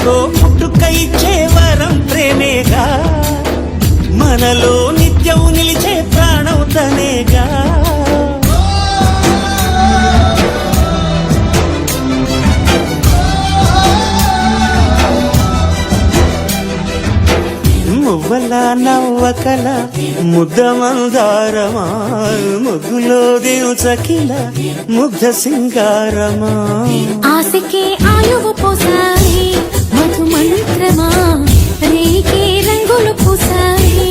మనకో పుట్టుక ఇచ్చే వరం ప్రేమేగా, మనలో నిత్యం నిలిచే ప్రాణం తనేగా. మువ్వల నవ్వకల ముద్ద మందారమా, ముగ్గులో దించకిల ముగ్ధ సింగారమా. ఆశకే ఆయువు పోసాయి మధు మంత్రమా, రేకే రంగులు పూసాయి.